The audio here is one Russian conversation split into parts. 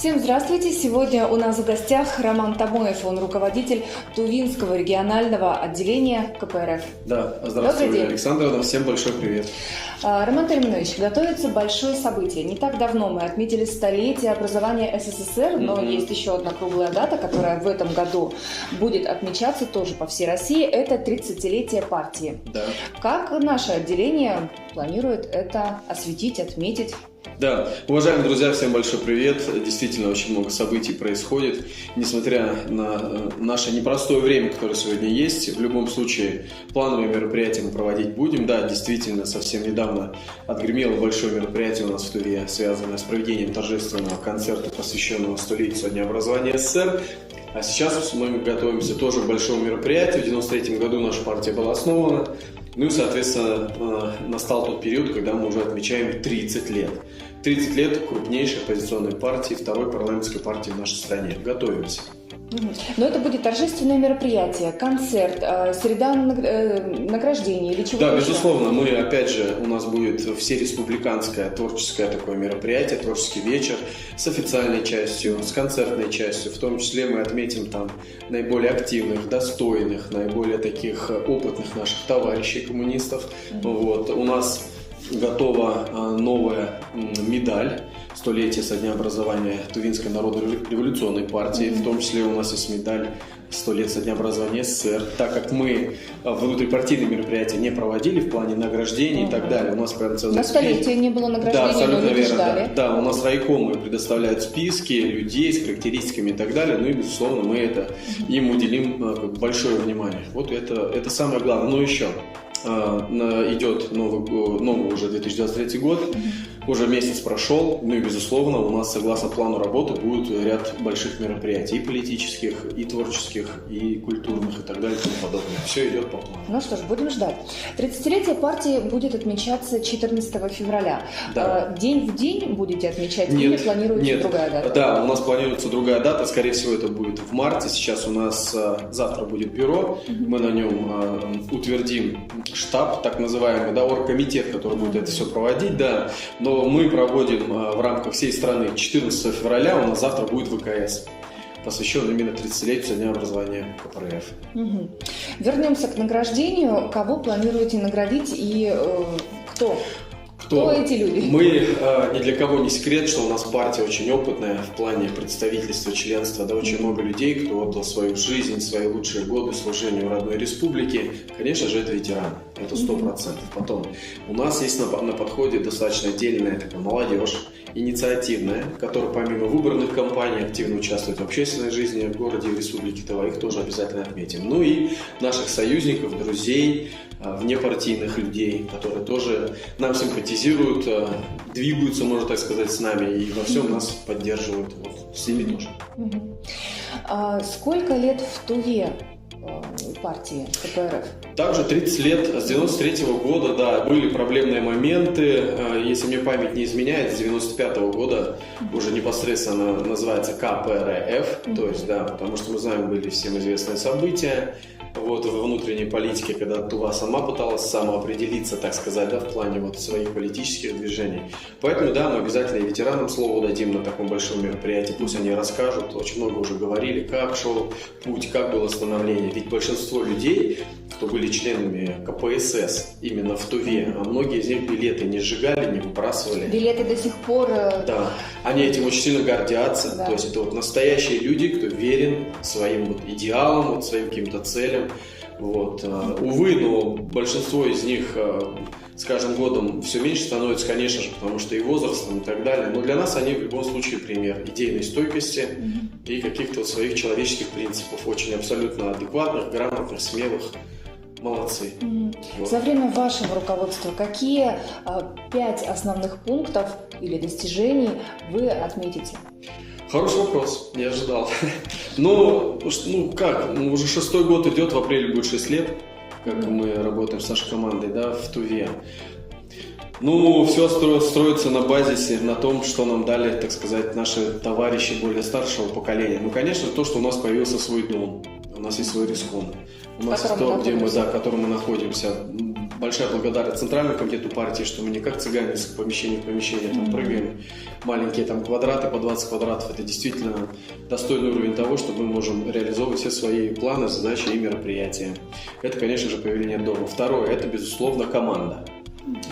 Всем здравствуйте! Сегодня у нас в гостях Роман Тамоев, он руководитель Тувинского регионального отделения КПРФ. Да, здравствуйте, Александра, всем большой привет. Роман Тайманович, готовится большое событие. Не так давно мы отметили столетие образования СССР, но есть еще одна круглая дата, которая в этом году будет отмечаться тоже по всей России. Это 30-летие партии. Да. Как наше отделение планирует это осветить, отметить? Да, уважаемые друзья, всем большой привет. Действительно, очень много событий происходит. Несмотря на наше непростое время, которое сегодня есть, в любом случае плановые мероприятия мы проводить будем. Да, действительно, совсем недавно отгремело большое мероприятие у нас в Туве, связанное с проведением торжественного концерта, посвященного столетию со дня образования СССР. А сейчас мы готовимся тоже к большому мероприятию. В 1993 году наша партия была основана. Ну и, соответственно, настал тот период, когда мы уже отмечаем 30 лет. 30 лет крупнейшей оппозиционной партии, второй парламентской партии в нашей стране. Готовимся. Но это будет торжественное мероприятие, концерт, среда награждений или чего-то. Да, безусловно, мы, опять же, у нас будет всереспубликанское творческое такое мероприятие, творческий вечер с официальной частью, с концертной частью. В том числе мы отметим там наиболее активных, достойных, наиболее таких опытных наших товарищей коммунистов. Вот. У нас готова новая медаль столетия со дня образования Тувинской народно-революционной партии. В том числе у нас есть медаль 100 лет со дня образования СССР. Так как мы внутрипартийные мероприятия не проводили в плане награждений и так далее, у нас прям целый на столетие не было награждений, да, абсолютно но верно, ждали. Да, у нас райкомы предоставляют списки людей с характеристиками и так далее. Ну и, безусловно, мы им уделим большое внимание. Вот это самое главное. Но еще идет новый уже 2023 год, уже месяц прошел, ну и, безусловно, у нас, согласно плану работы, будет ряд больших мероприятий, и политических, и творческих, и культурных, и так далее, и тому подобное. Все идет по плану. Ну что ж, будем ждать. 30-летие партии будет отмечаться 14 февраля. Да. День в день будете отмечать Нет, или планируете другая дата? Да, у нас планируется другая дата, скорее всего, это будет в марте. Сейчас у нас завтра будет бюро, мы на нем утвердим штаб, так называемый, да, оргкомитет, который будет это все проводить, да. Но мы проводим в рамках всей страны 14 февраля, у нас завтра будет ВКС, посвящен именно 30-летию со дня образования КПРФ. Вернемся к награждению. Кого планируете наградить и кто? Кто эти люди? Мы, ни для кого не секрет, что у нас партия очень опытная в плане представительства, членства. Да, очень много людей, кто отдал свою жизнь, свои лучшие годы служению родной республике. Конечно же, это ветераны. Это 100%. Потом, у нас есть на подходе достаточно отдельная такая молодежь, инициативная, которая помимо выборных кампаний активно участвует в общественной жизни в городе и республике Тыва. Их тоже обязательно отметим. Ну и наших союзников, друзей, внепартийных людей, которые тоже нам симпатизируют, двигаются, можно так сказать, с нами и во всем нас поддерживают. Вот, с ними тоже. Сколько лет в Туве партии КПРФ? Также 30 лет, с 93 года, да, были проблемные моменты. Если мне память не изменяет, с 95 года уже непосредственно называется КПРФ, то есть, да, потому что мы знаем, были всем известные события. Вот, во внутренней политике, когда Тува сама пыталась самоопределиться, так сказать, да, в плане вот своих политических движений. Поэтому, да, мы обязательно и ветеранам слово дадим на таком большом мероприятии. Пусть они расскажут, очень много уже говорили, как шел путь, как было становление. Ведь большинство людей, кто были членами КПСС именно в Туве, а многие из них билеты не сжигали, не выбрасывали. Билеты до сих пор... Да, они этим очень сильно гордятся. Да. То есть это вот настоящие люди, кто верен своим вот идеалам, вот своим каким-то целям. Вот. Увы, но большинство из них с каждым годом все меньше становится, конечно же, потому что и возрастом, и так далее. Но для нас они в любом случае пример идейной стойкости и каких-то вот своих человеческих принципов, очень абсолютно адекватных, грамотных, смелых. Молодцы. Вот. За время вашего руководства какие 5 основных пунктов или достижений вы отметите? Хороший вопрос, не ожидал. Ну как, уже 6-й год идет, в апреле будет 6 лет, как мы работаем с нашей командой, да, в Туве. Ну, все строится на базисе, на том, что нам дали, так сказать, наши товарищи более старшего поколения. Ну, конечно, то, что у нас появился свой дом, у нас есть свой рискон. У нас есть то, где мы, да, в котором мы находимся. большая благодарность Центральному комитету партии, что мы не как цыгане с помещения в помещение там прыгаем. Маленькие там квадраты по 20 квадратов. Это действительно достойный уровень того, что мы можем реализовывать все свои планы, задачи и мероприятия. Это, конечно же, появление дома. Второе, это, безусловно, команда.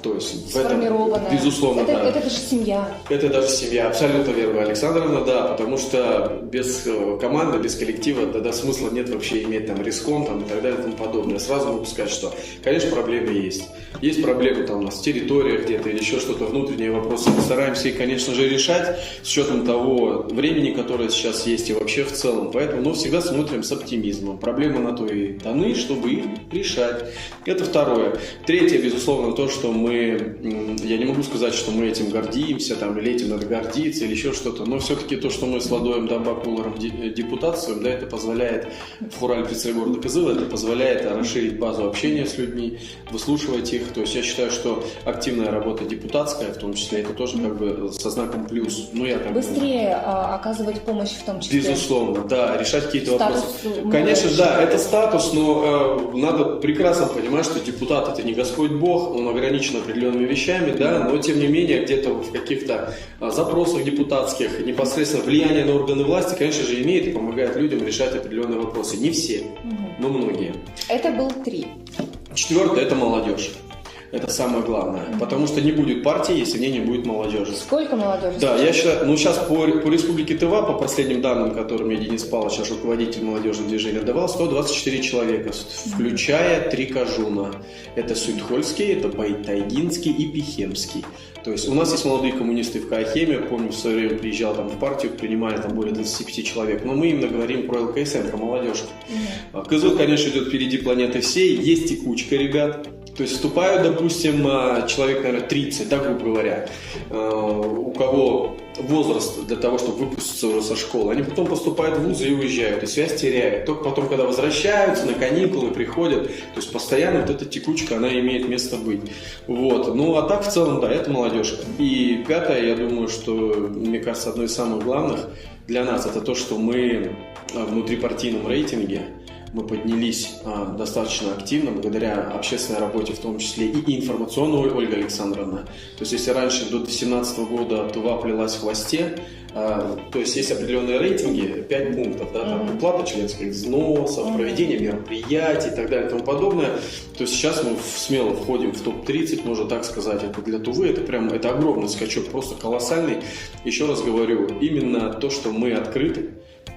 То есть сформированная. Безусловно, это, да. Это даже семья. Это даже семья, абсолютно верно, Александровна, да, потому что без команды, без коллектива тогда смысла нет вообще иметь там риском там, и так далее и тому подобное. Сразу могу сказать, что, конечно, проблемы есть. Есть проблемы там у нас в территориях где-то или еще что-то, внутренние вопросы. Мы стараемся их, конечно же, решать с учетом того времени, которое сейчас есть и вообще в целом. Поэтому, но всегда смотрим с оптимизмом. Проблемы на то и даны, чтобы их решать. Это второе. Третье, безусловно, то, что мы, я не могу сказать, что мы этим гордимся, там, или этим надо гордиться, или еще что-то, но все-таки то, что мы с Ладоем Дамбакулером депутатствуем, да, это позволяет, в Хурале председатель города Кызыла, это позволяет расширить базу общения с людьми, выслушивать их. То есть я считаю, что активная работа депутатская, в том числе, это тоже как бы со знаком плюс. Ну, я так быстрее оказывать помощь в том числе. Безусловно, да, решать какие-то вопросы. Статус Конечно, да, это статус, но надо прекрасно понимать, что депутат это не Господь Бог, он ограничен определенными вещами, да, но тем не менее где-то в каких-то запросах депутатских непосредственно влияние на органы власти, конечно же, имеет и помогает людям решать определенные вопросы. Не все, но многие. Это был 3. Четвертое – это молодежь. Это самое главное. Потому что не будет партии, если в ней не будет молодежи. Сколько молодежи? Да, я считаю, ну сейчас по Республике Тыва, по последним данным, которые мне Денис Павлович, наш руководитель молодежного движения, давал, 124 человека, включая 3 кажуна. Это Суйдхольский, это Байтайгинский и Пихемский. То есть у нас есть молодые коммунисты в Каахеме, помню, в свое время приезжал там в партию, принимали там более 25 человек, но мы именно говорим про ЛКСМ, про молодежь. Кызыл, конечно, идет впереди планеты всей, есть текучка, ребят. То есть вступают, допустим, человек, наверное, 30, да, грубо говоря, у кого возраст для того, чтобы выпуститься уже со школы, они потом поступают в вузы и уезжают, и связь теряют. Только потом, когда возвращаются на каникулы, приходят, то есть постоянно вот эта текучка, она имеет место быть. Вот. Ну, а так, в целом, да, это молодежь. И пятое, я думаю, что, мне кажется, одно из самых главных для нас, это то, что мы в внутрипартийном рейтинге мы поднялись достаточно активно благодаря общественной работе, в том числе и информационной, Ольга Александровна. То есть, если раньше до 2017 года Тыва плелась в хвосте, то есть есть определенные рейтинги, 5 пунктов, да, там, уплата членских взносов, проведение мероприятий и так далее и тому подобное. То есть сейчас мы смело входим в топ-30, можно так сказать, это для Тувы, это огромный скачок, просто колоссальный. Еще раз говорю, именно то, что мы открыты,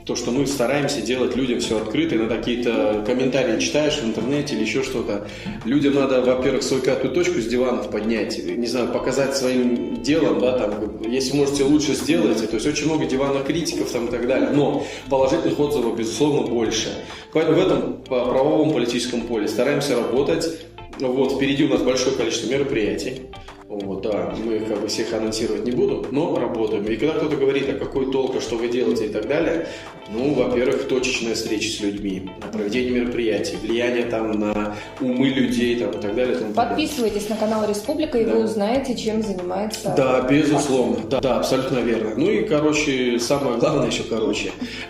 то, что мы стараемся делать людям все открыто, и на какие-то комментарии читаешь в интернете или еще что-то. Людям надо, во-первых, свою пятую точку с диванов поднять, не знаю, показать своим делом, да, там, если можете лучше сделайте. То есть очень много диванокритиков там и так далее, но положительных отзывов, безусловно, больше. Поэтому в этом правовом политическом поле стараемся работать. Вот, впереди у нас большое количество мероприятий. Вот, да, мы как бы всех анонсировать не буду, но работаем. И когда кто-то говорит, а какой толк, а что вы делаете и так далее, ну, во-первых, точечная встреча с людьми, проведение мероприятий, влияние там на умы людей там, и так далее. Подписывайтесь на канал Республика, и вы узнаете, чем занимается. Да, безусловно, да, абсолютно верно. Ну и, короче, самое главное еще,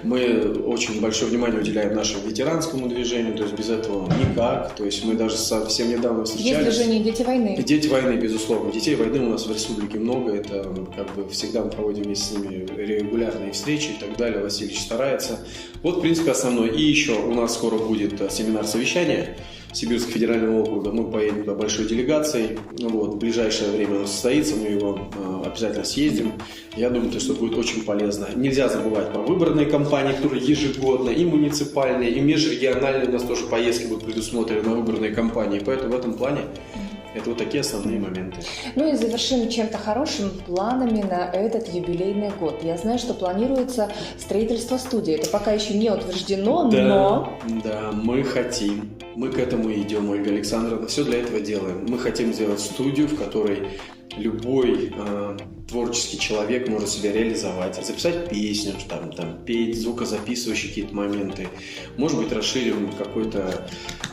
мы очень большое внимание уделяем нашему ветеранскому движению, то есть без этого никак. То есть мы даже совсем недавно встречались. Есть движение «Дети войны». Дети войны, безусловно. Детей войны у нас в республике много, это как бы всегда мы проводим вместе с ними регулярные встречи и так далее. Васильевич старается. Вот, в принципе, основное. И еще у нас скоро будет семинар-совещание Сибирского федерального округа. Мы поедем туда большой делегацией. Вот, в ближайшее время оно состоится, мы его обязательно съездим. Я думаю, что будет очень полезно. Нельзя забывать про выборные кампании, которые ежегодно, и муниципальные, и межрегиональные у нас тоже поездки будут предусмотрены на выборные кампании. Поэтому в этом плане это вот такие основные моменты. Ну и завершим чем-то хорошим, планами на этот юбилейный год. Я знаю, что планируется строительство студии. Это пока еще не утверждено, но... Да, мы хотим. Мы к этому идем, Ольга Александровна. Все для этого делаем. Мы хотим сделать студию, в которой любой творческий человек может себя реализовать, записать песню, там петь, звукозаписывающие какие-то моменты. Может быть, расширим какой-то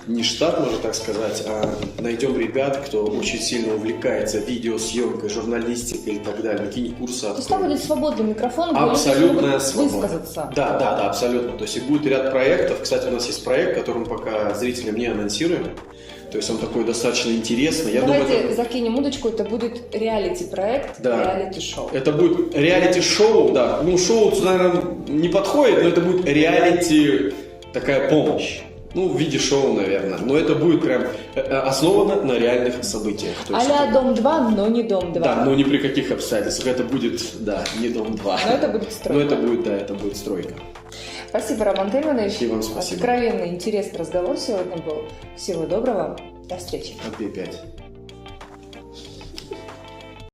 не штат, можно так сказать, а найдем ребят, кто очень сильно увлекается видеосъемкой, журналистикой и так далее, какие-нибудь курсы. То есть там будет свободный микрофон, абсолютная свобода. Высказаться. Да, абсолютно. То есть и будет ряд проектов. Кстати, у нас есть проект, который мы пока зрителям не анонсируем. То есть он такой достаточно интересный. Я Давайте думаю, это... закинем удочку, это будет реалити-проект, Да. реалити-шоу. Это будет реалити-шоу, да. Ну, шоу, наверное, не подходит, но это будет реалити такая помощь. Ну, в виде шоу, наверное. Но это будет прям основано на реальных событиях. То есть А-ля это- «Дом 2», но не «Дом 2». Да, но ни при каких обстоятельствах. Это будет, да, не Дом 2. Но это будет стройка. Но это будет, да, это будет стройка. Спасибо, Роман Тельманович. И вам спасибо. Откровенный, интересный разговор сегодня был. Всего доброго. До встречи. Отбей 5.